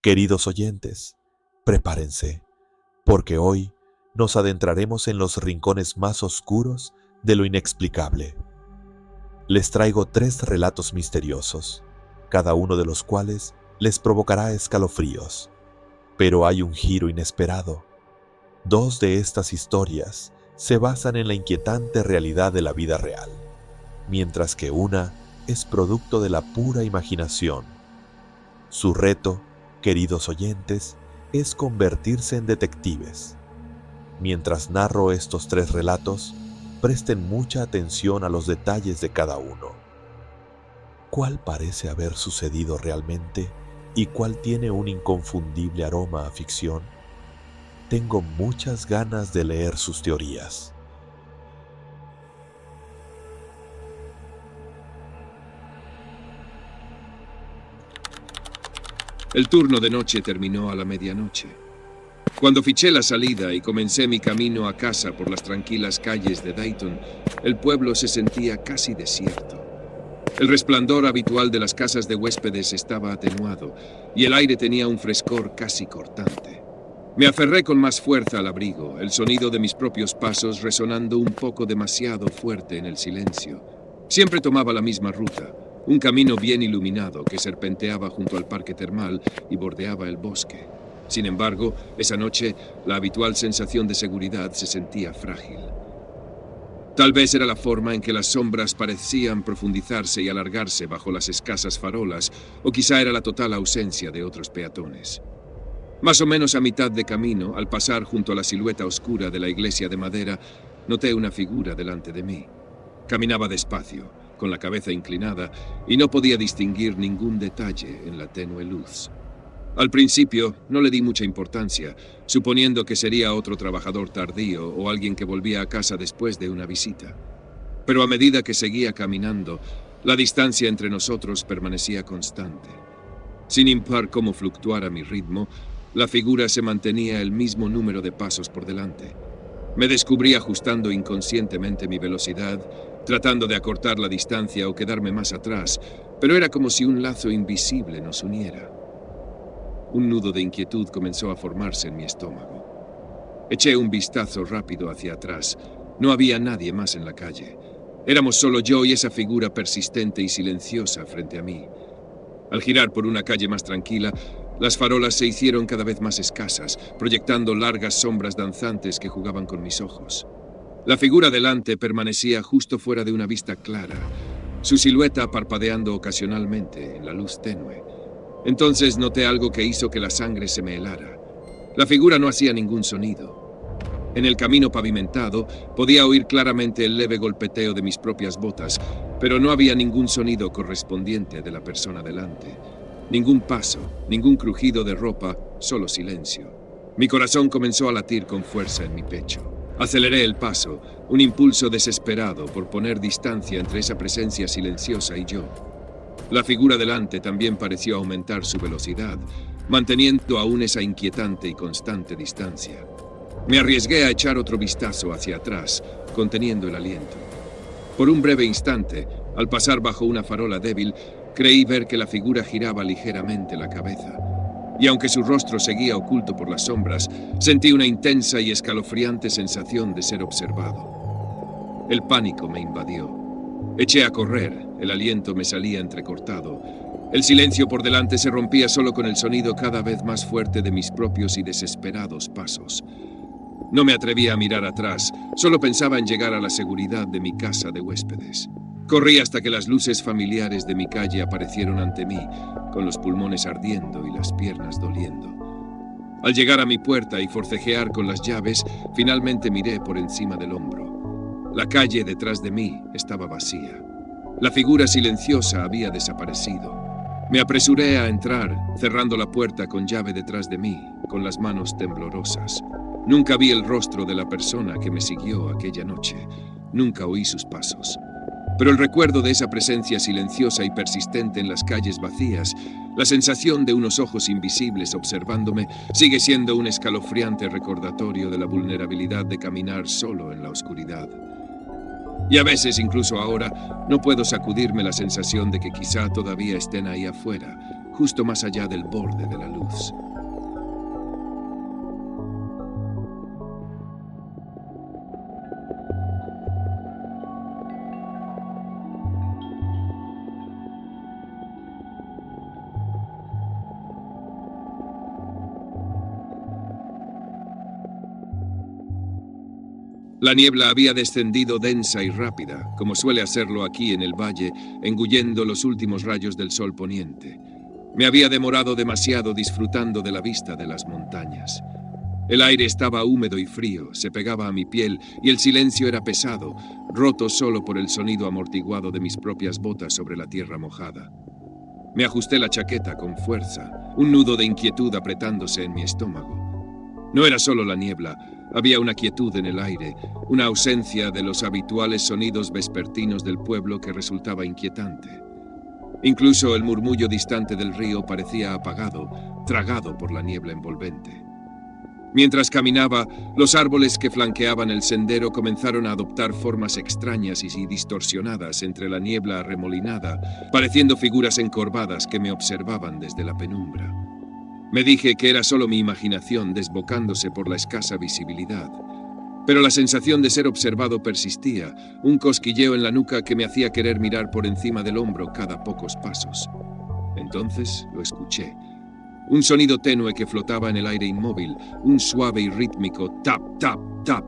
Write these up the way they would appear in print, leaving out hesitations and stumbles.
Queridos oyentes, prepárense, porque hoy nos adentraremos en los rincones más oscuros de lo inexplicable. Les traigo 3 relatos misteriosos, cada uno de los cuales les provocará escalofríos. Pero hay un giro inesperado. 2 de estas historias se basan en la inquietante realidad de la vida real, mientras que una es producto de la pura imaginación. Su reto, queridos oyentes, es convertirse en detectives. Mientras narro estos 3 relatos, presten mucha atención a los detalles de cada uno. ¿Cuál parece haber sucedido realmente y cuál tiene un inconfundible aroma a ficción? Tengo muchas ganas de leer sus teorías. El turno de noche terminó a la medianoche. Cuando fiché la salida y comencé mi camino a casa por las tranquilas calles de Dayton, el pueblo se sentía casi desierto. El resplandor habitual de las casas de huéspedes estaba atenuado y el aire tenía un frescor casi cortante. Me aferré con más fuerza al abrigo, el sonido de mis propios pasos resonando un poco demasiado fuerte en el silencio. Siempre tomaba la misma ruta. Un camino bien iluminado que serpenteaba junto al parque termal y bordeaba el bosque. Sin embargo, esa noche, la habitual sensación de seguridad se sentía frágil. Tal vez era la forma en que las sombras parecían profundizarse y alargarse bajo las escasas farolas, o quizá era la total ausencia de otros peatones. Más o menos a mitad de camino, al pasar junto a la silueta oscura de la iglesia de madera, noté una figura delante de mí. Caminaba despacio, con la cabeza inclinada, y no podía distinguir ningún detalle en la tenue luz. Al principio no le di mucha importancia, suponiendo que sería otro trabajador tardío o alguien que volvía a casa después de una visita. Pero a medida que seguía caminando, la distancia entre nosotros permanecía constante. Sin importar cómo fluctuara mi ritmo, la figura se mantenía el mismo número de pasos por delante. Me descubrí ajustando inconscientemente mi velocidad, tratando de acortar la distancia o quedarme más atrás, pero era como si un lazo invisible nos uniera. Un nudo de inquietud comenzó a formarse en mi estómago. Eché un vistazo rápido hacia atrás. No había nadie más en la calle. Éramos solo yo y esa figura persistente y silenciosa frente a mí. Al girar por una calle más tranquila, las farolas se hicieron cada vez más escasas, proyectando largas sombras danzantes que jugaban con mis ojos. La figura delante permanecía justo fuera de una vista clara, su silueta parpadeando ocasionalmente en la luz tenue. Entonces noté algo que hizo que la sangre se me helara. La figura no hacía ningún sonido. En el camino pavimentado podía oír claramente el leve golpeteo de mis propias botas, pero no había ningún sonido correspondiente de la persona delante. Ningún paso, ningún crujido de ropa, solo silencio. Mi corazón comenzó a latir con fuerza en mi pecho. Aceleré el paso, un impulso desesperado por poner distancia entre esa presencia silenciosa y yo. La figura delante también pareció aumentar su velocidad, manteniendo aún esa inquietante y constante distancia. Me arriesgué a echar otro vistazo hacia atrás, conteniendo el aliento. Por un breve instante, al pasar bajo una farola débil, creí ver que la figura giraba ligeramente la cabeza. Y aunque su rostro seguía oculto por las sombras, sentí una intensa y escalofriante sensación de ser observado. El pánico me invadió. Eché a correr, el aliento me salía entrecortado. El silencio por delante se rompía solo con el sonido cada vez más fuerte de mis propios y desesperados pasos. No me atrevía a mirar atrás, solo pensaba en llegar a la seguridad de mi casa de huéspedes. Corrí hasta que las luces familiares de mi calle aparecieron ante mí, con los pulmones ardiendo y las piernas doliendo. Al llegar a mi puerta y forcejear con las llaves, finalmente miré por encima del hombro. La calle detrás de mí estaba vacía. La figura silenciosa había desaparecido. Me apresuré a entrar, cerrando la puerta con llave detrás de mí, con las manos temblorosas. Nunca vi el rostro de la persona que me siguió aquella noche. Nunca oí sus pasos. Pero el recuerdo de esa presencia silenciosa y persistente en las calles vacías, la sensación de unos ojos invisibles observándome, sigue siendo un escalofriante recordatorio de la vulnerabilidad de caminar solo en la oscuridad. Y a veces, incluso ahora, no puedo sacudirme la sensación de que quizá todavía estén ahí afuera, justo más allá del borde de la luz. La niebla había descendido densa y rápida, como suele hacerlo aquí en el valle, engullendo los últimos rayos del sol poniente. Me había demorado demasiado disfrutando de la vista de las montañas. El aire estaba húmedo y frío, se pegaba a mi piel y el silencio era pesado, roto solo por el sonido amortiguado de mis propias botas sobre la tierra mojada. Me ajusté la chaqueta con fuerza, un nudo de inquietud apretándose en mi estómago. No era solo la niebla, había una quietud en el aire, una ausencia de los habituales sonidos vespertinos del pueblo que resultaba inquietante. Incluso el murmullo distante del río parecía apagado, tragado por la niebla envolvente. Mientras caminaba, los árboles que flanqueaban el sendero comenzaron a adoptar formas extrañas y distorsionadas entre la niebla arremolinada, pareciendo figuras encorvadas que me observaban desde la penumbra. Me dije que era solo mi imaginación desbocándose por la escasa visibilidad. Pero la sensación de ser observado persistía, un cosquilleo en la nuca que me hacía querer mirar por encima del hombro cada pocos pasos. Entonces lo escuché. Un sonido tenue que flotaba en el aire inmóvil, un suave y rítmico tap, tap, tap.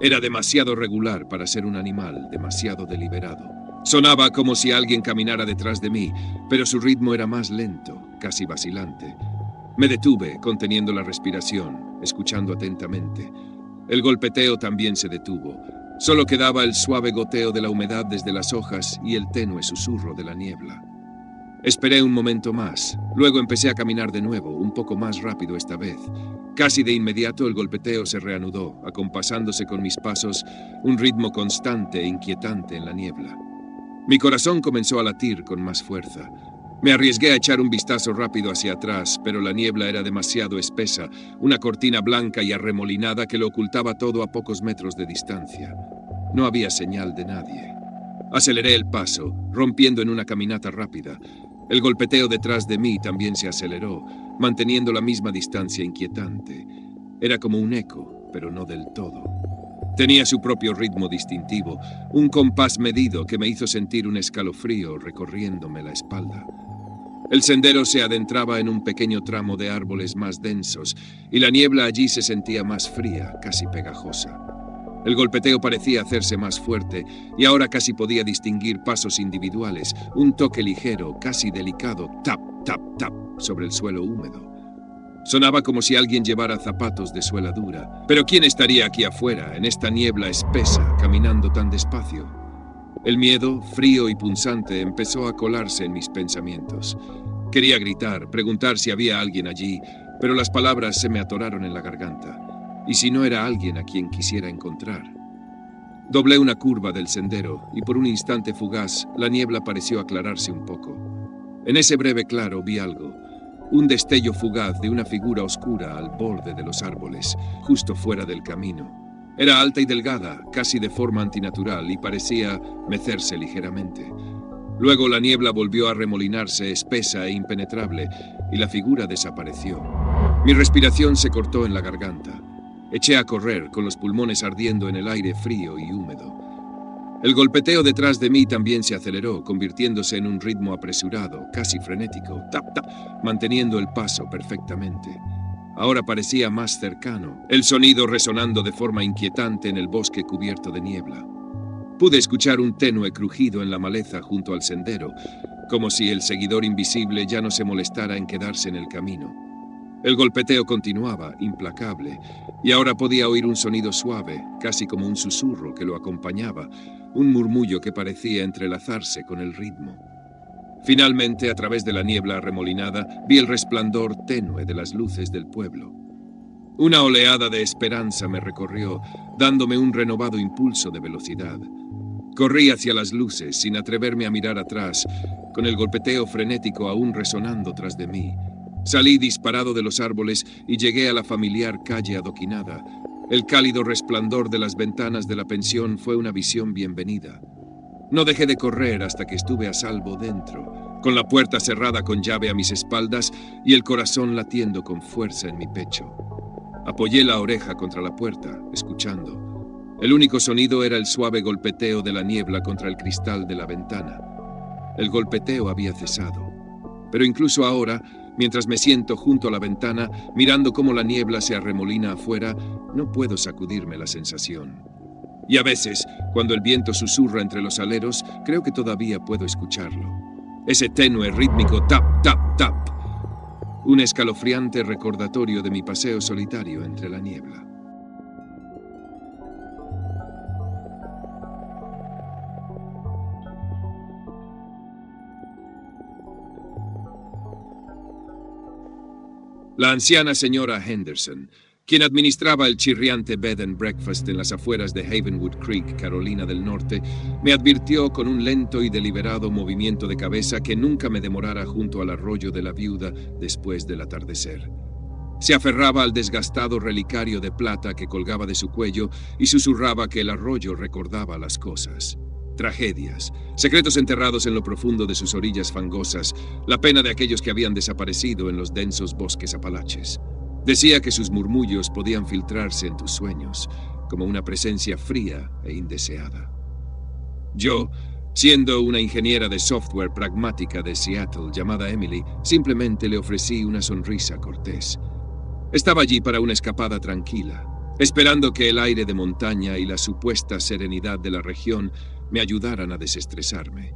Era demasiado regular para ser un animal, demasiado deliberado. Sonaba como si alguien caminara detrás de mí, pero su ritmo era más lento, casi vacilante. Me detuve, conteniendo la respiración, escuchando atentamente. El golpeteo también se detuvo. Solo quedaba el suave goteo de la humedad desde las hojas y el tenue susurro de la niebla. Esperé un momento más. Luego empecé a caminar de nuevo, un poco más rápido esta vez. Casi de inmediato el golpeteo se reanudó, acompasándose con mis pasos, un ritmo constante e inquietante en la niebla. Mi corazón comenzó a latir con más fuerza. Me arriesgué a echar un vistazo rápido hacia atrás, pero la niebla era demasiado espesa, una cortina blanca y arremolinada que lo ocultaba todo a pocos metros de distancia. No había señal de nadie. Aceleré el paso, rompiendo en una caminata rápida. El golpeteo detrás de mí también se aceleró, manteniendo la misma distancia inquietante. Era como un eco, pero no del todo. Tenía su propio ritmo distintivo, un compás medido que me hizo sentir un escalofrío recorriéndome la espalda. El sendero se adentraba en un pequeño tramo de árboles más densos, y la niebla allí se sentía más fría, casi pegajosa. El golpeteo parecía hacerse más fuerte, y ahora casi podía distinguir pasos individuales, un toque ligero, casi delicado, tap, tap, tap, sobre el suelo húmedo. Sonaba como si alguien llevara zapatos de suela dura. Pero ¿quién estaría aquí afuera, en esta niebla espesa, caminando tan despacio? El miedo, frío y punzante, empezó a colarse en mis pensamientos. Quería gritar, preguntar si había alguien allí, pero las palabras se me atoraron en la garganta. ¿Y si no era alguien a quien quisiera encontrar? Doblé una curva del sendero, y por un instante fugaz, la niebla pareció aclararse un poco. En ese breve claro vi algo. Un destello fugaz de una figura oscura al borde de los árboles, justo fuera del camino. Era alta y delgada, casi de forma antinatural, y parecía mecerse ligeramente. Luego la niebla volvió a remolinarse, espesa e impenetrable, y la figura desapareció. Mi respiración se cortó en la garganta. Eché a correr, con los pulmones ardiendo en el aire frío y húmedo. El golpeteo detrás de mí también se aceleró, convirtiéndose en un ritmo apresurado, casi frenético, tap, tap, manteniendo el paso perfectamente. Ahora parecía más cercano, el sonido resonando de forma inquietante en el bosque cubierto de niebla. Pude escuchar un tenue crujido en la maleza junto al sendero, como si el seguidor invisible ya no se molestara en quedarse en el camino. El golpeteo continuaba, implacable, y ahora podía oír un sonido suave, casi como un susurro que lo acompañaba, un murmullo que parecía entrelazarse con el ritmo. Finalmente, a través de la niebla arremolinada, vi el resplandor tenue de las luces del pueblo. Una oleada de esperanza me recorrió, dándome un renovado impulso de velocidad. Corrí hacia las luces, sin atreverme a mirar atrás, con el golpeteo frenético aún resonando tras de mí. Salí disparado de los árboles y llegué a la familiar calle adoquinada. El cálido resplandor de las ventanas de la pensión fue una visión bienvenida. No dejé de correr hasta que estuve a salvo dentro, con la puerta cerrada con llave a mis espaldas y el corazón latiendo con fuerza en mi pecho. Apoyé la oreja contra la puerta, escuchando. El único sonido era el suave golpeteo de la niebla contra el cristal de la ventana. El golpeteo había cesado. Pero incluso ahora, mientras me siento junto a la ventana, mirando cómo la niebla se arremolina afuera, no puedo sacudirme la sensación. Y a veces, cuando el viento susurra entre los aleros, creo que todavía puedo escucharlo. Ese tenue, rítmico tap, tap, tap. Un escalofriante recordatorio de mi paseo solitario entre la niebla. La anciana señora Henderson, quien administraba el chirriante bed and breakfast en las afueras de Havenwood Creek, Carolina del Norte, me advirtió con un lento y deliberado movimiento de cabeza que nunca me demorara junto al arroyo de la viuda después del atardecer. Se aferraba al desgastado relicario de plata que colgaba de su cuello y susurraba que el arroyo recordaba las cosas. Tragedias, secretos enterrados en lo profundo de sus orillas fangosas, la pena de aquellos que habían desaparecido en los densos bosques apalaches. Decía que sus murmullos podían filtrarse en tus sueños, como una presencia fría e indeseada. Yo, siendo una ingeniera de software pragmática de Seattle llamada Emily, simplemente le ofrecí una sonrisa cortés. Estaba allí para una escapada tranquila, esperando que el aire de montaña y la supuesta serenidad de la región me ayudaran a desestresarme.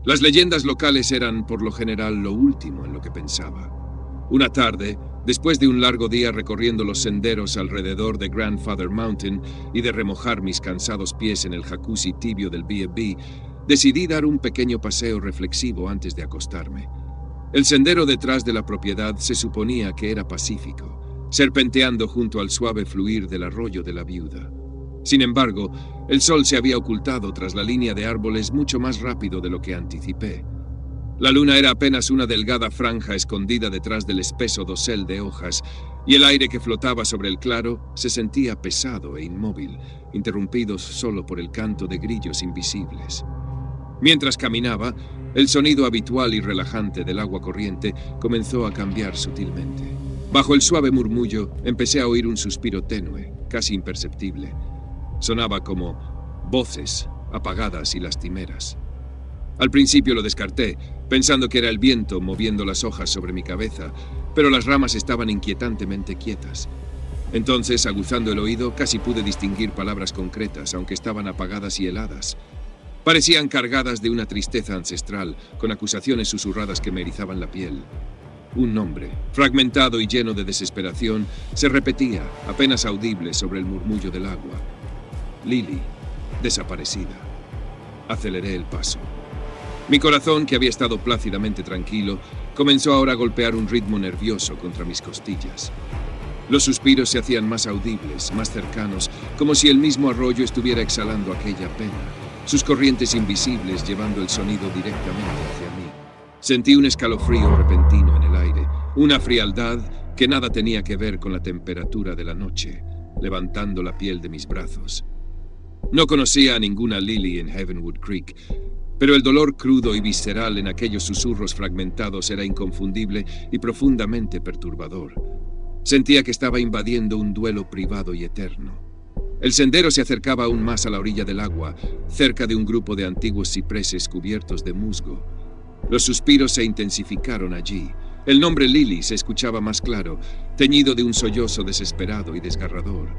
Las leyendas locales eran, por lo general, lo último en lo que pensaba. Una tarde, después de un largo día recorriendo los senderos alrededor de Grandfather Mountain y de remojar mis cansados pies en el jacuzzi tibio del B&B, decidí dar un pequeño paseo reflexivo antes de acostarme. El sendero detrás de la propiedad se suponía que era pacífico, serpenteando junto al suave fluir del arroyo de la viuda. Sin embargo, el sol se había ocultado tras la línea de árboles mucho más rápido de lo que anticipé. La luna era apenas una delgada franja escondida detrás del espeso dosel de hojas, y el aire que flotaba sobre el claro se sentía pesado e inmóvil, interrumpido solo por el canto de grillos invisibles. Mientras caminaba, el sonido habitual y relajante del agua corriente comenzó a cambiar sutilmente. Bajo el suave murmullo, empecé a oír un suspiro tenue, casi imperceptible. Sonaba como voces apagadas y lastimeras. Al principio lo descarté, pensando que era el viento moviendo las hojas sobre mi cabeza, pero las ramas estaban inquietantemente quietas. Entonces, aguzando el oído, casi pude distinguir palabras concretas, aunque estaban apagadas y heladas. Parecían cargadas de una tristeza ancestral, con acusaciones susurradas que me erizaban la piel. Un nombre, fragmentado y lleno de desesperación, se repetía, apenas audible sobre el murmullo del agua. Lily, desaparecida. Aceleré el paso. Mi corazón, que había estado plácidamente tranquilo, comenzó ahora a golpear un ritmo nervioso contra mis costillas. Los suspiros se hacían más audibles, más cercanos, como si el mismo arroyo estuviera exhalando aquella pena, sus corrientes invisibles llevando el sonido directamente hacia mí. Sentí un escalofrío repentino en el aire, una frialdad que nada tenía que ver con la temperatura de la noche, levantando la piel de mis brazos. No conocía a ninguna Lily en Havenwood Creek, pero el dolor crudo y visceral en aquellos susurros fragmentados era inconfundible y profundamente perturbador. Sentía que estaba invadiendo un duelo privado y eterno. El sendero se acercaba aún más a la orilla del agua, cerca de un grupo de antiguos cipreses cubiertos de musgo. Los suspiros se intensificaron allí. El nombre Lily se escuchaba más claro, teñido de un sollozo desesperado y desgarrador.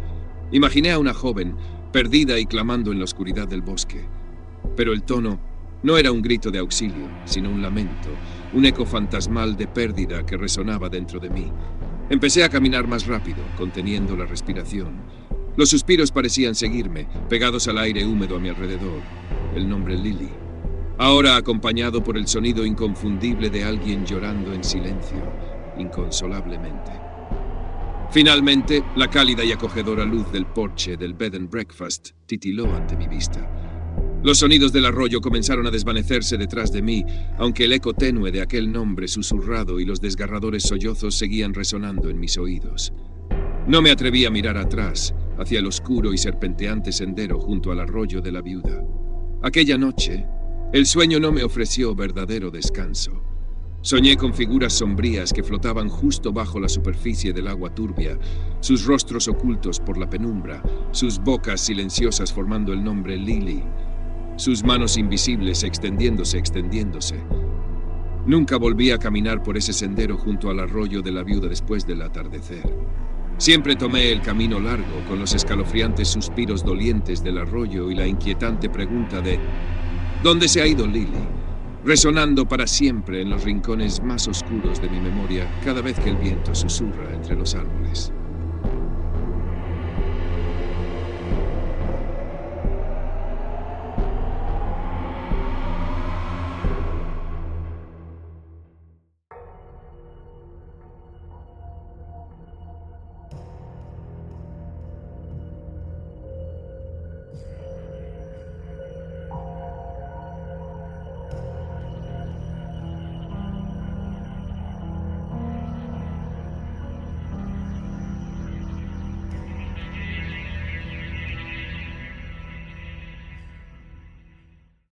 Imaginé a una joven, perdida y clamando en la oscuridad del bosque. Pero el tono no era un grito de auxilio, sino un lamento, un eco fantasmal de pérdida que resonaba dentro de mí. Empecé a caminar más rápido, conteniendo la respiración. Los suspiros parecían seguirme, pegados al aire húmedo a mi alrededor. El nombre Lily. Ahora acompañado por el sonido inconfundible de alguien llorando en silencio, inconsolablemente. Finalmente, la cálida y acogedora luz del porche del bed and breakfast titiló ante mi vista. Los sonidos del arroyo comenzaron a desvanecerse detrás de mí, aunque el eco tenue de aquel nombre susurrado y los desgarradores sollozos seguían resonando en mis oídos. No me atreví a mirar atrás, hacia el oscuro y serpenteante sendero junto al arroyo de la viuda. Aquella noche, El sueño no me ofreció verdadero descanso. Soñé con figuras sombrías que flotaban justo bajo la superficie del agua turbia, sus rostros ocultos por la penumbra, sus bocas silenciosas formando el nombre Lily, sus manos invisibles extendiéndose. Nunca volví a caminar por ese sendero junto al arroyo de la viuda después del atardecer. Siempre tomé el camino largo, con los escalofriantes suspiros dolientes del arroyo y la inquietante pregunta de ¿dónde se ha ido Lily?, resonando para siempre en los rincones más oscuros de mi memoria cada vez que el viento susurra entre los árboles.